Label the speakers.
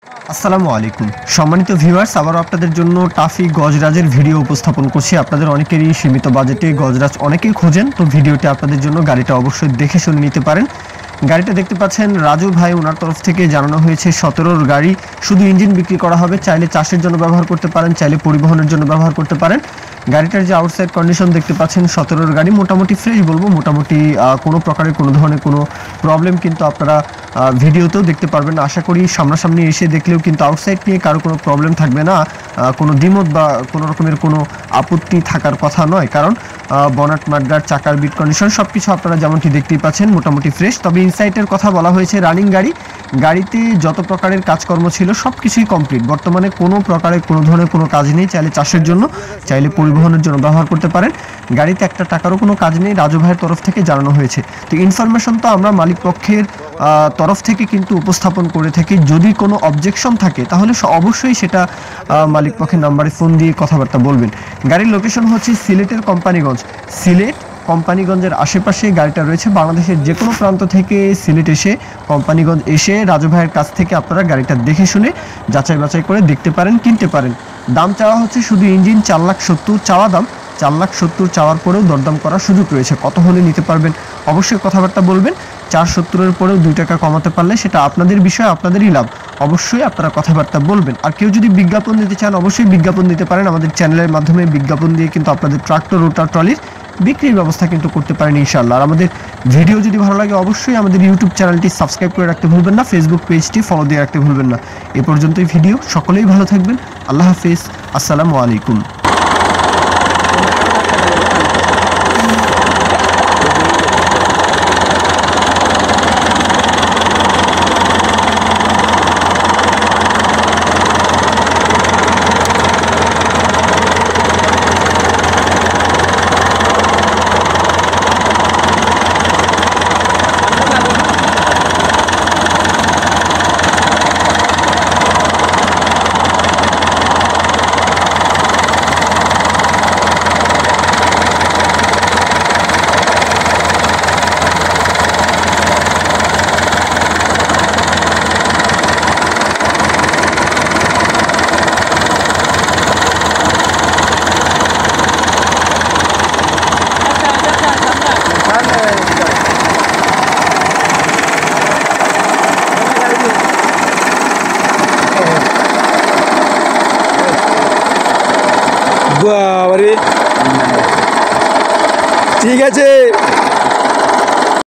Speaker 1: আসসালামু আলাইকুম সম্মানিত ভিউয়ার্স, আবারও আপনাদের জন্য টাফি গজরাজের ভিডিও উপস্থাপন করছি। আপনাদের অনেকেরই সীমিত বাজেটে গজরাজ অনেকেই খোঁজেন, তো ভিডিওটি আপনাদের জন্য, গাড়িটা অবশ্যই দেখে শুনে নিতে পারেন। গাড়িটা দেখতে পাচ্ছেন রাজু ভাই, ওনার তরফ থেকে জানানো হয়েছে 17র গাড়ি, শুধু ইঞ্জিন বিক্রি করা হবে। চাইলে চাষের জন্য ব্যবহার করতে পারেন, চাইলে পরিবহনের জন্য ব্যবহার করতে পারেন। গাড়িটার যে আউটসাইড কন্ডিশন দেখতে পাচ্ছেন 17র গাড়ি মোটামুটি ফ্রেশ বলবো, মোটামুটি কোনো প্রকারের কোনো ধরনের কোনো প্রবলেম কিন্তু আপনারা ভিডিওতেও দেখতে পারবেন। আশা করি সামনাসামনি এসে দেখলেও কিন্তু আউটসাইড নিয়ে কারো কোনো প্রবলেম থাকবে না, কোনো দ্বিমত বা কোনো রকমের কোনো আপত্তি থাকার কথা নয়, কারণ বনাট মাডগার্ড চাকার বিট কন্ডিশন সব কিছু আপনারা যেমনটি দেখতেই পাচ্ছেন মোটামুটি ফ্রেশ। তবে ইনসাইটের কথা বলা হয়েছে রানিং গাড়ি, গাড়িতে যত প্রকারের কাজকর্ম ছিল সব কিছুই কমপ্লিট। বর্তমানে কোনো প্রকারের কোনো ধরনের কোনো কাজ নেই, চাইলে চাষের জন্য চাইলে পরিবহনের জন্য ব্যবহার করতে পারেন। গাড়িতে একটা টাকারও কোনো কাজ নেই, রাজু ভাইয়ের তরফ থেকে জানানো হয়েছে। তো ইনফরমেশন তো আমরা মালিক পক্ষের তরফ থেকে কিন্তু উপস্থাপন করে থাকি। যদি কোনো অবজেকশন থাকে তাহলে অবশ্যই সেটা মালিক পক্ষের নাম্বারে ফোন দিয়ে কথাবার্তা বলবেন। গাড়ির লোকেশন হচ্ছে সিলেটের কোম্পানিগঞ্জ, সিলেট কোম্পানিগঞ্জের আশেপাশে গাড়িটা রয়েছে। বাংলাদেশের যে কোনো প্রান্ত থেকে সিলেট এসে কোম্পানিগঞ্জ এসে রাজু ভাইয়ের কাছ থেকে আপনারা গাড়িটা দেখে শুনে যাচাই বাছাই করে দেখতে পারেন, কিনতে পারেন। দাম চাওয়া হচ্ছে শুধু ইঞ্জিন 4,70,000 চাওয়া দাম, 4,70,000 চাওয়ার পরেও দরদাম করার সুযোগ রয়েছে। কত হলে নিতে পারবেন অবশ্যই কথাবার্তা বলবেন। 4,70,000-এর পরেও 2 টাকা কমাতে পারলে সেটা আপনাদের বিষয়, আপনাদেরই লাভ। অবশ্যই আপনারা কথাবার্তা বলবেন। আর কেউ যদি বিজ্ঞাপন দিতে চান অবশ্যই বিজ্ঞাপন দিতে পারেন। আমাদের চ্যানেলের মাধ্যমে বিজ্ঞাপন দিয়ে কিন্তু আপনাদের ট্রাক্টর, রোটার, ট্রলির বিক্রির ব্যবস্থা কিন্তু করতে পারেন ইনশাআল্লাহ। আর আমাদের ভিডিও যদি ভালো লাগে অবশ্যই আমাদের ইউটিউব চ্যানেলটি সাবস্ক্রাইব করে রাখতে ভুলবেন না, ফেসবুক পেজটি ফলো দিয়ে রাখতে ভুলবেন না। এ পর্যন্তই ভিডিও, সকলেই ভালো থাকবেন। আল্লাহ হাফেজ, আসসালামু আলাইকুম।
Speaker 2: বাবারে, ঠিক আছে।